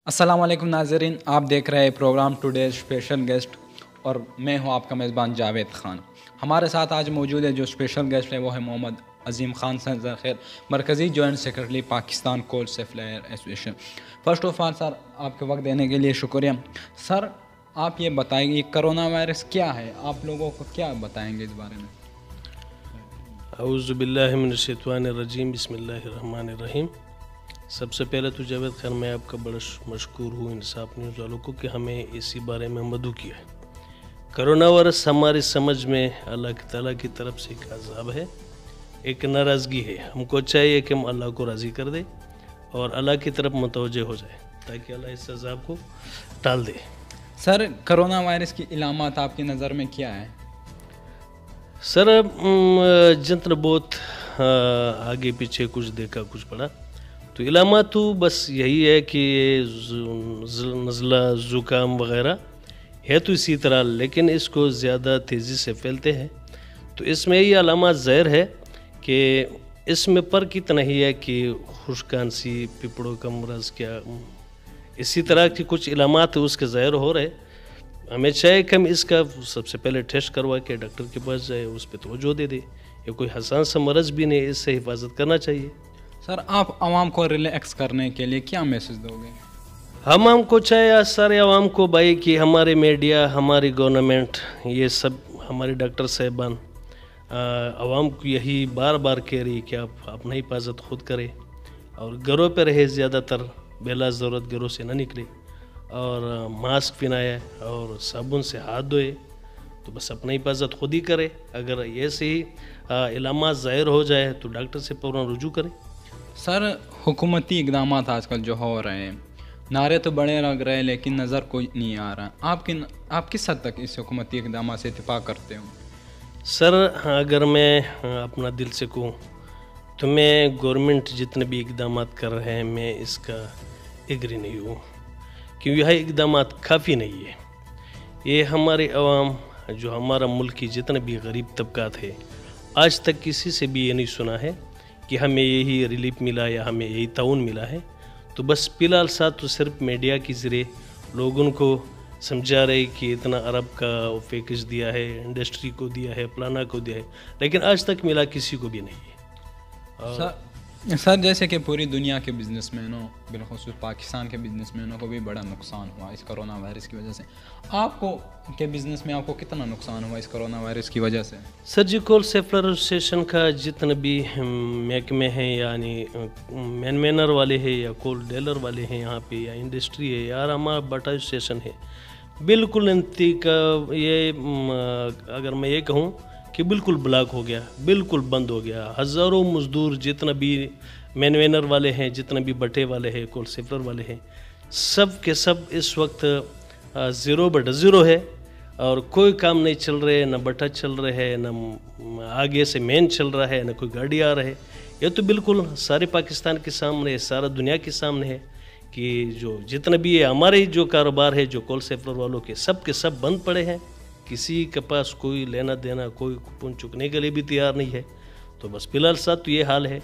अस्सलाम वालेकुम नाज़रीन, आप देख रहे हैं प्रोग्राम टुडे स्पेशल गेस्ट और मैं हूं आपका मेज़बान जावेद ख़ान। हमारे साथ आज मौजूद है जो स्पेशल गेस्ट है वो है मोहम्मद अज़ीम ख़ान सर खैर, मरकज़ी joint secretary Pakistan coal supplier association. First of all sir, आपके वक्त देने के लिए शुक्रिया। सर, आप ये बताएंगे ये करोना वायरस क्या है, आप लोगों को क्या बताएंगे इस बारे में? औज़ु बिल्लाहि मिनश शैतानिर रजीम, बिस्मिल्लाहिर्रहमानिर्रहीम। सबसे पहले तो जावेद खान, मैं आपका बड़ा मशकूर हूँ इंसाफ न्यूज़ वालों को कि हमें इसी बारे में मदऊ किया है। करोना वायरस हमारी समझ में अल्लाह ताला की तरफ से एक अज़ाब है, एक नाराज़गी है। हमको चाहिए कि हम अल्लाह को राज़ी कर दे और अल्लाह की तरफ मुतवज्जे हो जाए ताकि अल्लाह इस अज़ाब को टाल दे। सर, करोना वायरस की इलामात आपकी नज़र में क्या है? सर, जितना बहुत आगे पीछे कुछ देखा कुछ पढ़ा तो इलामात तो बस यही है कि नज़ला ज़ुकाम वग़ैरह है तो इसी तरह, लेकिन इसको ज़्यादा तेज़ी से फैलते हैं। तो इसमें ये अलामत ज़ाहिर है कि इसमें फ़र्क इतना ही है कि खुशकांसी, पिपड़ों का मरज़, क्या इसी तरह की कुछ इलामात उसके ज़ाहिर हो रहे। हमें चाहिए कि हम इसका सबसे पहले टेस्ट करवा के डॉक्टर के पास जाए, उस पर तवज्जो दे दे। ये कोई हसान सा मरज़ भी नहीं, इससे हिफाजत करना चाहिए। सर, आप आवाम को रिलैक्स करने के लिए क्या मैसेज दोगे? हम को चाहिए सारे आवाम को भाई कि हमारे मीडिया, हमारी गवर्नमेंट, ये सब हमारे डॉक्टर साहबान आवाम को यही बार बार कह रही कि आप अपना हिफाजत खुद करें और घरों पर रहे, ज़्यादातर बेला ज़रूरत घरों से ना निकले और मास्क पहनाए और साबुन से हाथ धोए। तो बस अपना हिफाजत खुद ही करे। अगर ऐसे ही इलामात ज़ाहिर हो जाए तो डॉक्टर से फ़ौरन रुजू करें। सर, हुकूमती इक़दाम आजकल जो हो रहे हैं, नारे तो बड़े लग रहे हैं लेकिन नज़र कोई नहीं आ रहा। आप किस हद तक इस हुकूमती इक़दाम से इत्तेफाक करते हो? सर, अगर मैं अपना दिल से कहूँ तो मैं गवर्नमेंट जितने भी इक़दाम कर रहे हैं मैं इसका एग्री नहीं हूँ, क्योंकि यह इक़दाम काफ़ी नहीं है। ये हमारे अवाम, जो हमारा मुल्क की जितने भी गरीब तबकात है, आज तक किसी से भी ये नहीं सुना है कि हमें यही रिलीफ मिला या हमें यही ताउन मिला है। तो बस फ़िलहाल साथ तो सिर्फ मीडिया के ज़रिए लोगों को समझा रहे कि इतना अरब का पैकेज दिया है, इंडस्ट्री को दिया है, फलाना को दिया है, लेकिन आज तक मिला किसी को भी नहीं है। सर, जैसे कि पूरी दुनिया के बिजनेसमैनों, बिलखुसूस पाकिस्तान के बिजनेसमैनों को भी बड़ा नुकसान हुआ इस करोना वायरस की वजह से। आपको के बिज़नेस में आपको कितना नुकसान हुआ इस करोना वायरस की वजह से? सर जी, कोल सप्लायर एसोसिएशन का जितने भी महकमे हैं, यानी मैनर वाले हैं या कोल डीलर वाले हैं यहाँ पे, या इंडस्ट्री है या हमारा बटा स्टेशन है, बिल्कुल इनती का ये अगर मैं ये कहूँ कि बिल्कुल ब्लॉक हो गया, बिल्कुल बंद हो गया। हज़ारों मज़दूर जितना भी मैनर वाले हैं, जितना भी बटे वाले हैं, कोल सप्लायर वाले हैं, सब के सब इस वक्त 0/0 है और कोई काम नहीं चल रहे, न बटा चल रहे है, न आगे से मेन चल रहा है, न कोई गाड़ी आ रहा है। ये तो बिल्कुल सारे पाकिस्तान के सामने है, सारा दुनिया के सामने है कि जो जितना भी है हमारे जो कारोबार है, जो कोल सप्लायर वालों के सब बंद पड़े हैं। किसी के पास कोई लेना देना, कोई कूपन चुकने के लिए भी तैयार नहीं है। तो बस फिलहाल साथ तो ये हाल है।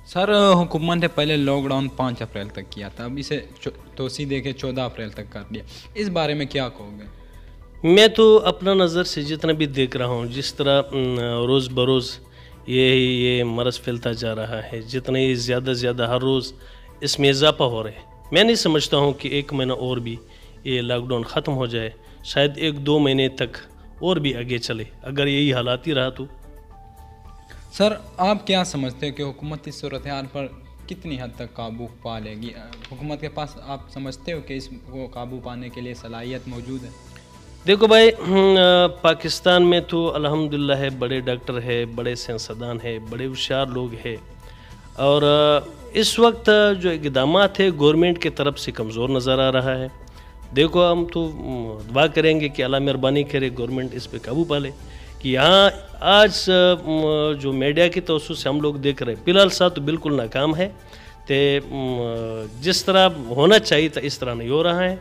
सर, हुकूमत ने पहले लॉकडाउन 5 अप्रैल तक किया था, अब इसे तोसी दे के 14 अप्रैल तक कर दिया। इस बारे में क्या कहोगे? मैं तो अपना नज़र से जितना भी देख रहा हूँ, जिस तरह रोज़ बरोज़ ये मरज़ फैलता जा रहा है, जितने ज़्यादा हर रोज़ इसमें इजाफा हो रहा है, मैं नहीं समझता हूँ कि 1 महीना और भी ये लॉकडाउन ख़त्म हो जाए। शायद 1-2 महीने तक और भी आगे चले अगर यही हालात ही रहा तो। सर, आप क्या समझते हैं कि हुकूमत इस सूरत हाल पर कितनी हद तक काबू पा लेगी? हुकूमत के पास आप समझते हो कि इसको काबू पाने के लिए सलाहियत मौजूद है? देखो भाई, पाकिस्तान में तो अल्हम्दुलिल्लाह है, बड़े डॉक्टर है, बड़े साइंसदान है, बड़े होशियार लोग हैं और इस वक्त जो इक़दामात है गवर्नमेंट की तरफ से कमज़ोर नज़र आ रहा है। देखो, हम तो दुआ करेंगे कि अल्लाह मेहरबानी करे, गवर्नमेंट इस पे काबू पा ले। कि यहाँ आज जो मीडिया की तवज्जो से हम लोग देख रहे हैं, फिलहाल साथ तो बिल्कुल नाकाम है। तो जिस तरह होना चाहिए था इस तरह नहीं हो रहा है।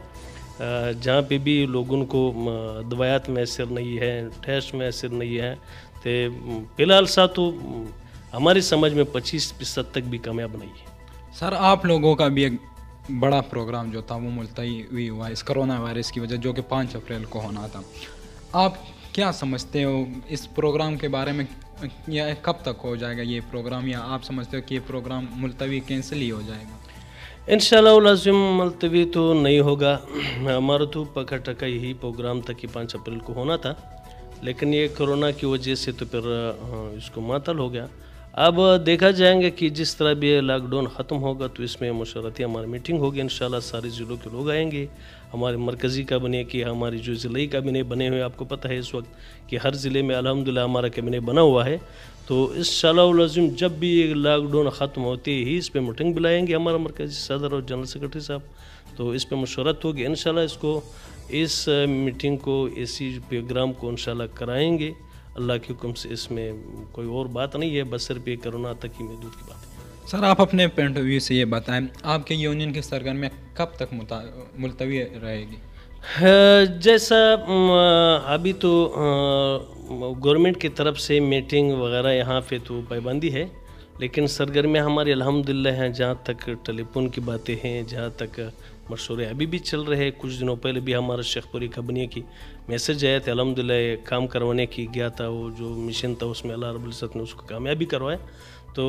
जहाँ पे भी लोगों को दवायात में असर नहीं है, टेस्ट में असर नहीं है, तो फिलहाल साथ तो हमारी समझ में 25% तक भी कामयाब नहीं है। सर, आप लोगों का भी एक बड़ा प्रोग्राम जो था वो मुलतवी हुआ इस कोरोना वायरस की वजह, जो कि 5 अप्रैल को होना था। आप क्या समझते हो इस प्रोग्राम के बारे में, या कब तक हो जाएगा ये प्रोग्राम, या आप समझते हो कि ये प्रोग्राम मुलतवी कैंसिल ही हो जाएगा? इंशाल्लाह लाजिम मुलतवी तो नहीं होगा। हमारा तो पका टका यही प्रोग्राम था कि 5 अप्रैल को होना था, लेकिन ये कोरोना की वजह से तो फिर इसको मातल हो गया। अब देखा जाएंगे कि जिस तरह भी लॉकडाउन ख़त्म होगा तो इसमें मशवरती हमारी मीटिंग होगी। इंशाल्लाह सारे ज़िलों के लोग आएंगे, हमारे मरकज़ी कैबिनेट की, हमारी जो ज़िले कैबिनेट बने हुए, आपको पता है इस वक्त कि हर ज़िले में अल्हम्दुलिल्लाह हमारा कैबिनेट बना हुआ है। तो इंशाल्लाह लाज़िम जब भी ये लॉकडाउन ख़त्म होते ही इस पर मीटिंग बुलाएंगे हमारा मरकज़ी सदर और जनरल सेक्रेटरी साहब, तो इस पर मशवरत होगी। इंशाल्लाह इसको, इस मीटिंग को, इसी प्रोग्राम को इंशाल्लाह कराएंगे अल्लाह के हुक्म से। इसमें कोई और बात नहीं है, बस सिर्फ ये कोरोना तक ही महदूद की बात है। सर, आप अपने पॉइंट ऑफ व्यू से ये बताएं, आपके यूनियन की सरगर्मियाँ कब तक मुलतवी रहेगी? जैसा अभी तो गवर्नमेंट की तरफ से मीटिंग वगैरह यहाँ पे तो पाबंदी है, लेकिन सरगर्मियाँ हमारी अल्हम्दुलिल्लाह हैं। जहाँ तक टेलीफोन की बातें हैं, जहाँ तक मशवरे अभी भी चल रहे हैं। कुछ दिनों पहले भी हमारा शेखपुरी कबनी की मैसेज आया था, अल्हम्दुलिल्लाह काम करवाने की गया था, वो जो मिशन था उसमें अल्लाह रब्बुल इज़्ज़त ने उसको कामयाबी करवाया। तो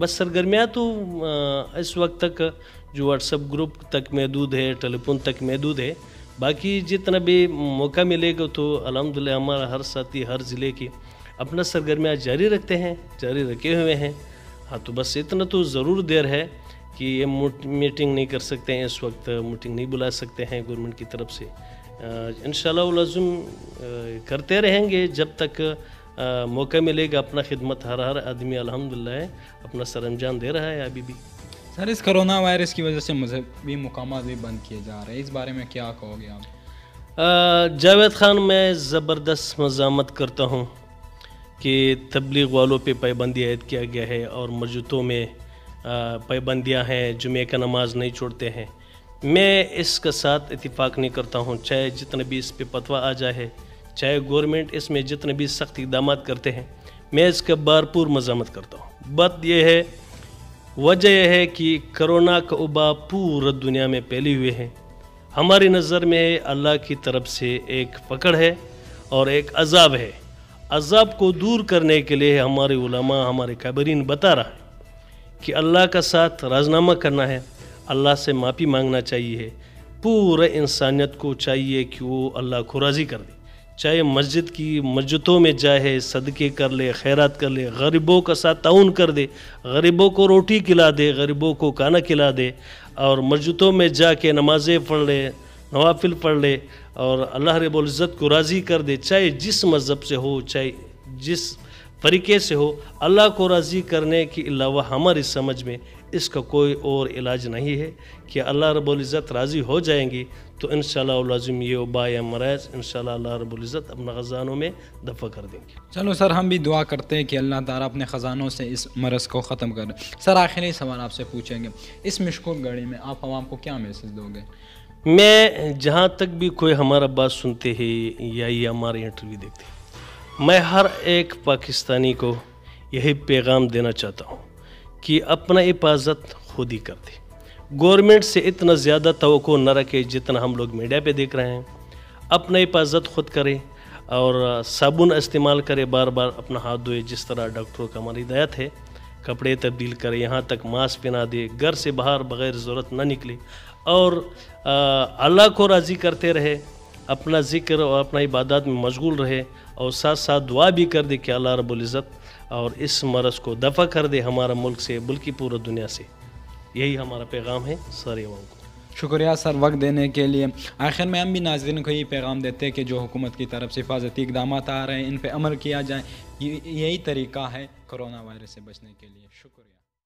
बस सरगर्मियाँ तो इस वक्त तक जो व्हाट्सएप ग्रुप तक महदूद है, टेलीफोन तक महदूद है। बाकी जितना भी मौका मिलेगा तो अल्हम्दुलिल्लाह हमारा हर साथी हर ज़िले की अपना सरगर्मियाँ जारी रखते हैं, जारी रखे हुए हैं। हाँ, तो बस इतना तो ज़रूर देर है कि ये मीटिंग नहीं कर सकते हैं, इस वक्त मीटिंग नहीं बुला सकते हैं गवर्नमेंट की तरफ से। इंशाल्लाह लाज़िम करते रहेंगे जब तक मौका मिलेगा। अपना खिदमत हर आदमी अल्हम्दुलिल्लाह अपना सरअंजाम दे रहा है अभी भी। सर, इस कोरोना वायरस की वजह से मजहबी मकामात भी बंद किए जा रहे हैं, इस बारे में क्या कहोगे आप? जावेद खान, मैं ज़बरदस्त मज़ामत करता हूँ कि तबलीग वालों पे पाबंदी आयद किया गया है और मस्जिदों में पाबंदियाँ हैं, जुमे का नमाज नहीं छोड़ते हैं। मैं इसके साथ इत्तेफाक नहीं करता हूँ, चाहे जितने भी इस पे फतवा आ जाए, चाहे गवर्नमेंट इसमें जितने भी सख्त इक़दाम करते हैं, मैं इसका भरपूर मज़ामत करता हूँ। बात यह है, वजह यह है कि कोरोना का वबा पूरी दुनिया में फैले हुए हैं। हमारी नज़र में अल्लाह की तरफ से एक पकड़ है और एक अज़ाब है। अज़ाब को दूर करने के लिए हमारे उलमा, हमारे काबरीन बता रहा है कि अल्लाह का साथ राज़नामा करना है, अल्लाह से माफ़ी मांगना चाहिए। पूरे इंसानियत को चाहिए कि वो अल्लाह को राज़ी कर दे, चाहे मस्जिदों में जाए, सदक़े कर ले, खैरात कर ले, गरीबों का साथ ताउन कर दे, गरीबों को रोटी खिला दे, गरीबों को खाना खिला दे, और मस्जिदों में जाके नमाज़ें पढ़ ले, नवाफिल पढ़ ले और अल्लाह रब्बुल इज़्ज़त को राज़ी कर दे। चाहे जिस मज़हब से हो, चाहे जिस तरीके से हो, अल्लाह को राज़ी करने के अलावा हमारी समझ में इसका कोई और इलाज नहीं है कि अल्लाह रब्बुल इज़्ज़त राज़ी हो जाएंगी तो इंशाअल्लाह लाज़िम ये वबा या मराज़ इंशाअल्लाह अल्लाह रब्बुल इज़्ज़त अपना ख़ज़ानों में दफ़ा कर देंगे। चलो सर, हम भी दुआ करते हैं कि अल्लाह ताला अपने ख़ज़ानों से इस मरज़ को ख़त्म कर दे। सर, आखिरी सवाल आपसे पूछेंगे, इस मुश्किल घड़ी में आप आवाम को क्या मैसेज दोगे? मैं जहाँ तक भी कोई हमारा बात सुनते हैं या ये हमारे इंटरव्यू देखते हैं, मैं हर एक पाकिस्तानी को यही पैगाम देना चाहता हूँ कि अपना हिफाजत खुद ही कर दे। गवर्नमेंट से इतना ज़्यादा तवक्को न रखे जितना हम लोग मीडिया पे देख रहे हैं। अपना हिफाजत खुद करें और साबुन इस्तेमाल करें, बार बार अपना हाथ धोए, जिस तरह डॉक्टरों का हमारी हिदायत है। कपड़े तब्दील करें, यहाँ तक मास्क पहना दे, घर से बाहर बग़ैर ज़रूरत न निकले और अल्लाह को राज़ी करते रहे, अपना ज़िक्र और अपना इबादत में मशगूल रहे और साथ साथ दुआ भी कर दे कि अल्लाह रब्बुल इज़्ज़त और इस मरज़ को दफ़ा कर दे हमारा मुल्क से, बल्कि पूरी दुनिया से। यही हमारा पैगाम है सारे अवाम को। शुक्रिया सर वक्त देने के लिए। आखिर में हम भी नाज़रीन को यही पैगाम देते हैं कि जो हुकूमत की तरफ से हिफाजती इक़दाम आ रहे हैं, इन पर अमल किया जाए। यही तरीका है कोरोना वायरस से बचने के लिए। शुक्रिया।